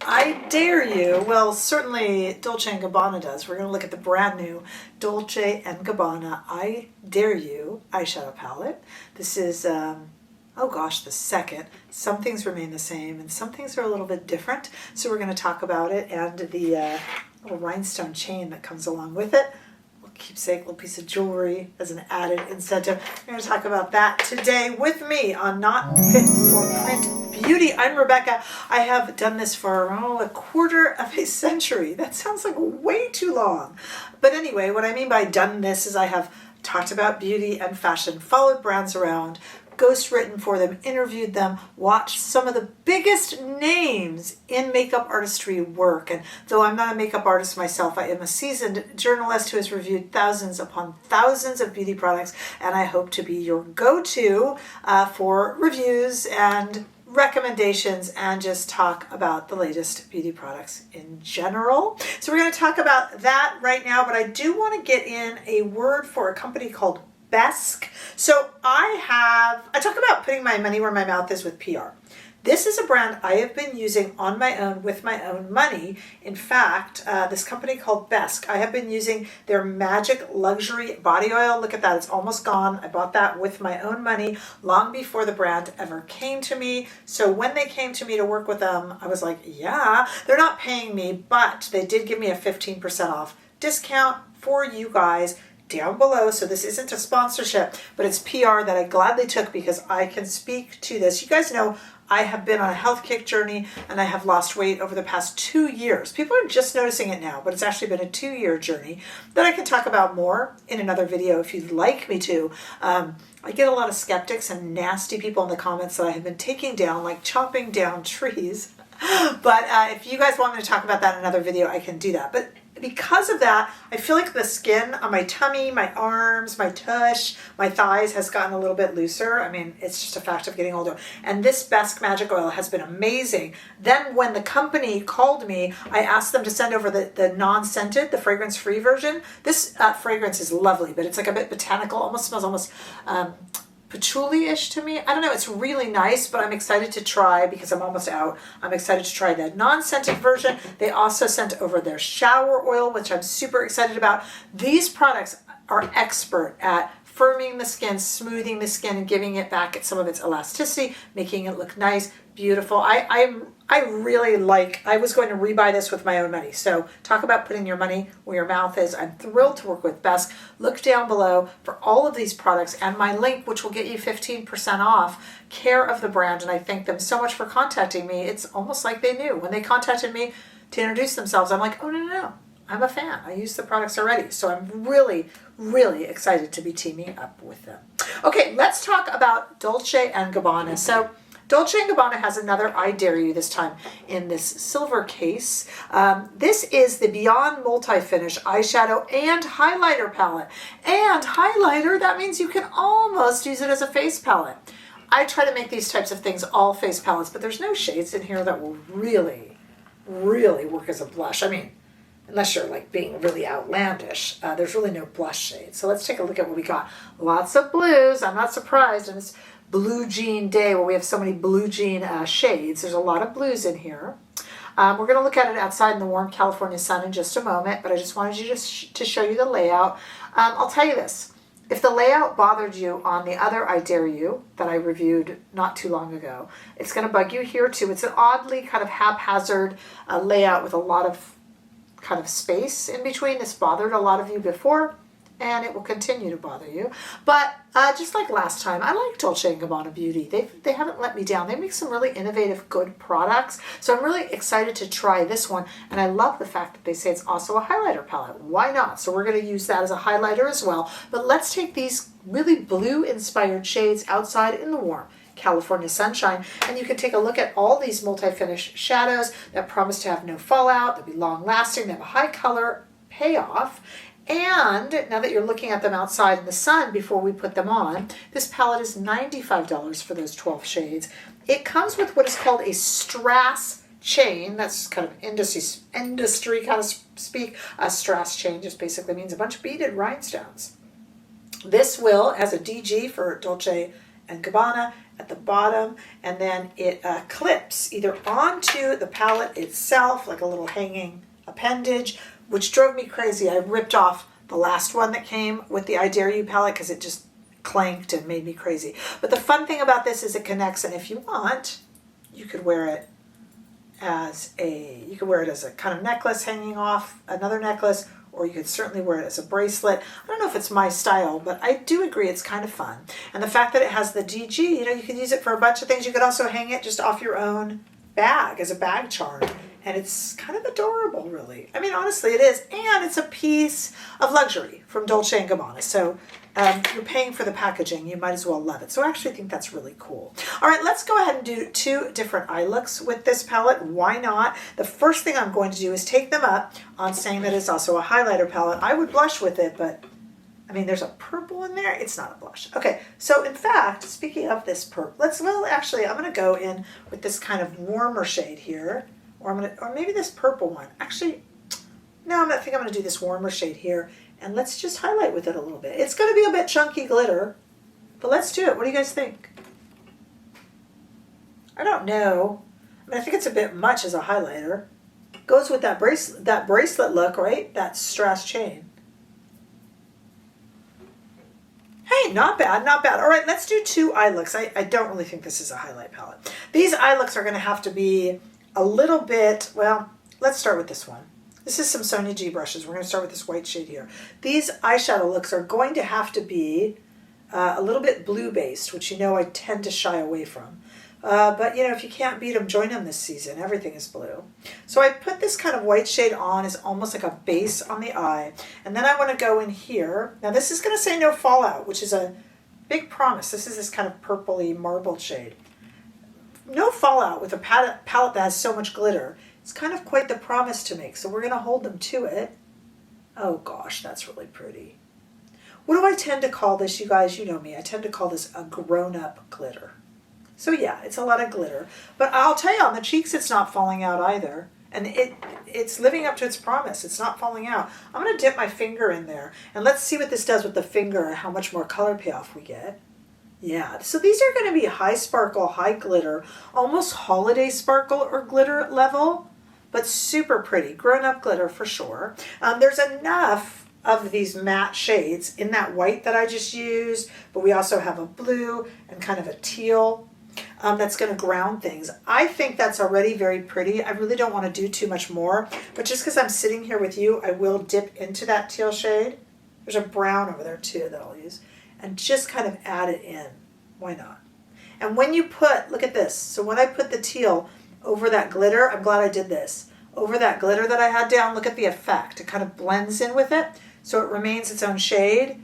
I dare you, well, certainly Dolce & Gabbana does. We're going to look at the brand new Dolce & Gabbana I Dare You eyeshadow palette. This is, oh gosh, the second. Some things remain the same and some things are a little bit different. So we're going to talk about it and the little rhinestone chain that comes along with it. Keepsake, little piece of jewelry as an added incentive. We're going to talk about that today with me on Not Fit for Print Beauty. I'm Rebecca. I have done this for a quarter of a century. That sounds like way too long. But anyway, what I mean by done this is I have talked about beauty and fashion, followed brands around, ghost written for them, interviewed them, watched some of the biggest names in makeup artistry work. And though I'm not a makeup artist myself, I am a seasoned journalist who has reviewed thousands upon thousands of beauty products, and I hope to be your go-to for reviews and recommendations and just talk about the latest beauty products in general. So we're going to talk about that right now, but I do want to get in a word for a company called REBECC. So I talk about putting my money where my mouth is with PR. This is a brand I have been using on my own with my own money. In fact, this company called REBECC, I have been using their Magic Luxury Body Oil. Look at that, it's almost gone. I bought that with my own money long before the brand ever came to me. So when they came to me to work with them, I was like, yeah, they're not paying me, but they did give me a 15% off discount for you guys down below. So this isn't a sponsorship, but it's PR that I gladly took because I can speak to this. You guys know I have been on a health kick journey and I have lost weight over the past 2 years. People are just noticing it now, but it's actually been a 2-year journey that I can talk about more in another video if you'd like me to. I get a lot of skeptics and nasty people in the comments that I have been taking down, like chopping down trees. But if you guys want me to talk about that in another video, I can do that. But because of that, I feel like the skin on my tummy, my arms, my tush, my thighs has gotten a little bit looser. I mean, it's just a fact of getting older. And this REBECC Magic Oil has been amazing. Then when the company called me, I asked them to send over the non-scented, the fragrance-free version. This fragrance is lovely, but it's like a bit botanical, almost smells almost patchouli-ish to me. I don't know, it's really nice, but I'm excited to try because I'm almost out. I'm excited to try the non-scented version. They also sent over their shower oil, which I'm super excited about. These products are expert at firming the skin, smoothing the skin, and giving it back some of its elasticity, making it look nice, beautiful. I really like, I was going to rebuy this with my own money. So talk about putting your money where your mouth is. I'm thrilled to work with REBECC. Look down below for all of these products and my link, which will get you 15% off, care of the brand. And I thank them so much for contacting me. It's almost like they knew. When they contacted me to introduce themselves, I'm like, oh, no. I'm a fan. I use the products already. So I'm really, really excited to be teaming up with them. Okay, let's talk about Dolce & Gabbana. So Dolce & Gabbana has another I Dare You this time in this silver case. This is the Beyond Multi-Finish Eyeshadow and Highlighter Palette. And highlighter, that means you can almost use it as a face palette. I try to make these types of things all face palettes, but there's no shades in here that will really, really work as a blush. I mean, unless you're like being really outlandish, there's really no blush shade. So let's take a look at what we got. Lots of blues. I'm not surprised. And it's blue jean day where we have so many blue jean shades. There's a lot of blues in here. We're going to look at it outside in the warm California sun in just a moment, but I just wanted you to show you the layout. I'll tell you this. If the layout bothered you on the other I Dare You that I reviewed not too long ago, it's going to bug you here too. It's an oddly kind of haphazard layout with a lot of kind of space in between. This bothered a lot of you before, and it will continue to bother you. But just like last time, I like Dolce & Gabbana Beauty. They haven't let me down. They make some really innovative, good products. So I'm really excited to try this one. And I love the fact that they say it's also a highlighter palette. Why not? So we're going to use that as a highlighter as well. But let's take these really blue-inspired shades outside in the warm California sunshine, and you can take a look at all these multi-finish shadows that promise to have no fallout, they'll be long-lasting, they have a high color payoff. And now that you're looking at them outside in the sun before we put them on, this palette is $95 for those 12 shades. It comes with what is called a strass chain. That's kind of industry kind of speak. A strass chain just basically means a bunch of beaded rhinestones. This will, as a DG for Dolce & Gabbana, at the bottom, and then it clips either onto the palette itself, like a little hanging appendage, which drove me crazy. I ripped off the last one that came with the I Dare You palette because it just clanked and made me crazy. But the fun thing about this is it connects, and if you want, you could wear it as a kind of necklace hanging off another necklace, or you could certainly wear it as a bracelet. I don't know if it's my style, but I do agree it's kind of fun. And the fact that it has the DG, you know, you can use it for a bunch of things. You could also hang it just off your own bag as a bag charm. And it's kind of adorable, really. I mean, honestly, it is. And it's a piece of luxury from Dolce & Gabbana. So you're paying for the packaging. You might as well love it. So I actually think that's really cool. All right, let's go ahead and do 2 different eye looks with this palette. Why not? The first thing I'm going to do is take them up on saying that it's also a highlighter palette. I would blush with it, but I mean, there's a purple in there. It's not a blush. Okay, so in fact, speaking of this purple, actually, I'm going to go in with this kind of warmer shade here. Or maybe this purple one. Actually, no, I think I'm going to do this warmer shade here. And let's just highlight with it a little bit. It's going to be a bit chunky glitter, but let's do it. What do you guys think? I don't know. I mean, I think it's a bit much as a highlighter. Goes with that bracelet look, right? That strass chain. Hey, not bad, not bad. All right, let's do 2 eye looks. I don't really think this is a highlight palette. These eye looks are going to have to be a little bit, well, let's start with this one. This is some Sonia G brushes. We're going to start with this white shade here. These eyeshadow looks are going to have to be a little bit blue-based, which you know I tend to shy away from. But, you know, if you can't beat them, join them this season. Everything is blue. So I put this kind of white shade on as almost like a base on the eye. And then I want to go in here. Now, this is going to say no fallout, which is a big promise. This is this kind of purpley marbled shade. No fallout with a palette that has so much glitter. It's kind of quite the promise to make, so we're going to hold them to it. Oh gosh, that's really pretty. What do I tend to call this, you guys? You know me. I tend to call this a grown-up glitter. So yeah, it's a lot of glitter. But I'll tell you, on the cheeks, it's not falling out either. And it's living up to its promise. It's not falling out. I'm going to dip my finger in there. And let's see what this does with the finger, how much more color payoff we get. Yeah, so these are going to be high sparkle, high glitter, almost holiday sparkle or glitter level, but super pretty. Grown-up glitter for sure. There's enough of these matte shades in that white that I just used, but we also have a blue and kind of a teal that's going to ground things. I think that's already very pretty. I really don't want to do too much more, but just because I'm sitting here with you, I will dip into that teal shade. There's a brown over there too that I'll use. And just kind of add it in. Why not? And when you put, look at this. So when I put the teal over that glitter, I'm glad I did this. Over that glitter that I had down, look at the effect. It kind of blends in with it. So it remains its own shade,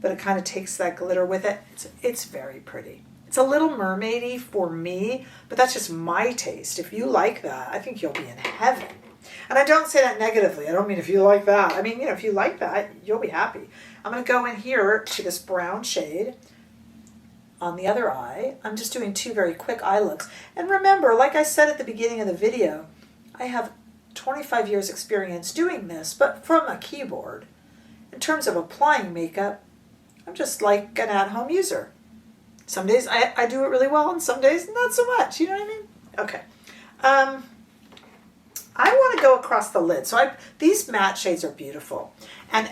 but it kind of takes that glitter with it. It's very pretty. It's a little mermaidy for me, but that's just my taste. If you like that, I think you'll be in heaven. And I don't say that negatively. I don't mean if you like that. I mean, you know, if you like that, you'll be happy. I'm going to go in here to this brown shade on the other eye. I'm just doing 2 very quick eye looks. And remember, like I said at the beginning of the video, I have 25 years experience doing this, but from a keyboard. In terms of applying makeup, I'm just like an at-home user. Some days I do it really well, and some days not so much. You know what I mean? Okay. I want to go across the lid. So these matte shades are beautiful. And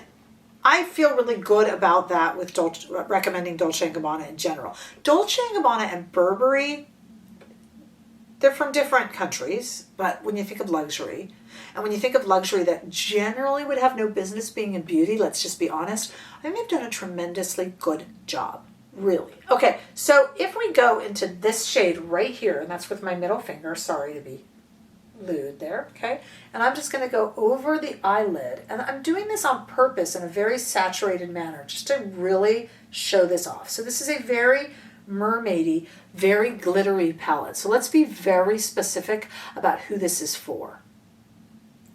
I feel really good about that with recommending Dolce & Gabbana in general. Dolce & Gabbana and Burberry, they're from different countries, but when you think of luxury, and when you think of luxury that generally would have no business being in beauty, let's just be honest, I think they've done a tremendously good job, really. Okay, so if we go into this shade right here, and that's with my middle finger, sorry to be lewd there, okay? And I'm just going to go over the eyelid, and I'm doing this on purpose in a very saturated manner just to really show this off. So this is a very mermaidy, very glittery palette. So let's be very specific about who this is for,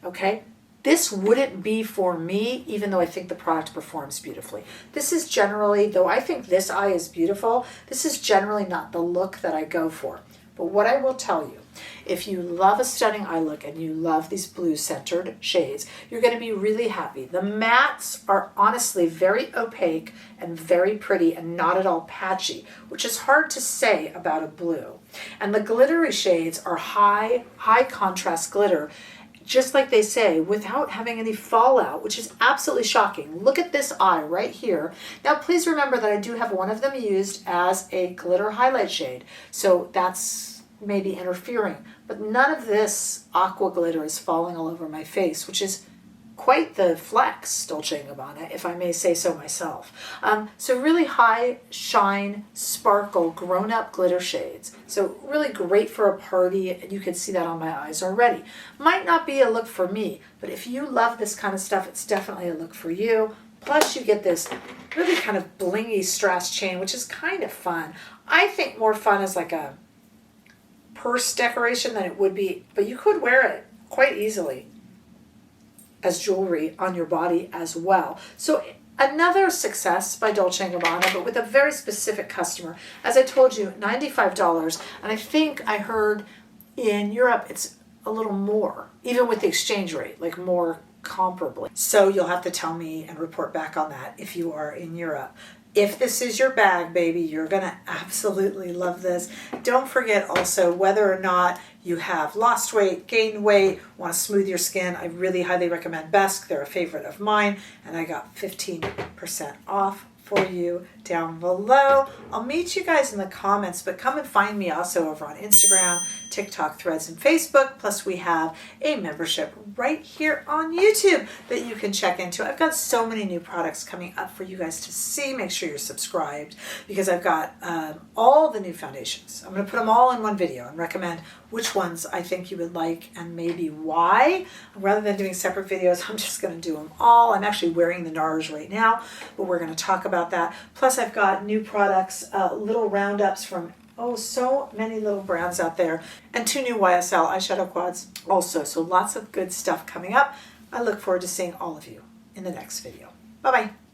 okay? This wouldn't be for me, even though I think the product performs beautifully. This is generally, though I think this eye is beautiful, this is generally not the look that I go for. But what I will tell you If you love a stunning eye look and you love these blue centered shades, you're going to be really happy. The mattes are honestly very opaque and very pretty and not at all patchy, which is hard to say about a blue. And the glittery shades are high contrast glitter, just like they say, without having any fallout, which is absolutely shocking. Look at this eye right here. Now, please remember that I do have one of them used as a glitter highlight shade, so that's maybe interfering. But none of this aqua glitter is falling all over my face, which is quite the flex, Dolce & Gabbana, if I may say so myself. So really high shine, sparkle, grown-up glitter shades. So really great for a party. You can see that on my eyes already. Might not be a look for me, but if you love this kind of stuff, it's definitely a look for you. Plus you get this really kind of blingy strass chain, which is kind of fun. I think more fun as like a purse decoration than it would be, but you could wear it quite easily as jewelry on your body as well. So another success by Dolce & Gabbana, but with a very specific customer. As I told you, $95, and I think I heard in Europe it's a little more, even with the exchange rate, like more comparably. So you'll have to tell me and report back on that if you are in Europe. If this is your bag, baby, you're gonna absolutely love this. Don't forget also whether or not you have lost weight, gained weight, want to smooth your skin, I really highly recommend Besk. They're a favorite of mine, and I got 15% off for you down below. I'll meet you guys in the comments, but come and find me also over on Instagram, TikTok, Threads, and Facebook. Plus we have a membership right here on YouTube that you can check into. I've got so many new products coming up for you guys to see. Make sure you're subscribed because I've got all the new foundations. I'm going to put them all in one video and recommend which ones I think you would like and maybe why. Rather than doing separate videos, I'm just going to do them all. I'm actually wearing the Nars right now, but we're going to talk about that. Plus I've got new products, little roundups from so many little brands out there, and 2 new YSL eyeshadow quads also. So lots of good stuff coming up. I look forward to seeing all of you in the next video. Bye-bye.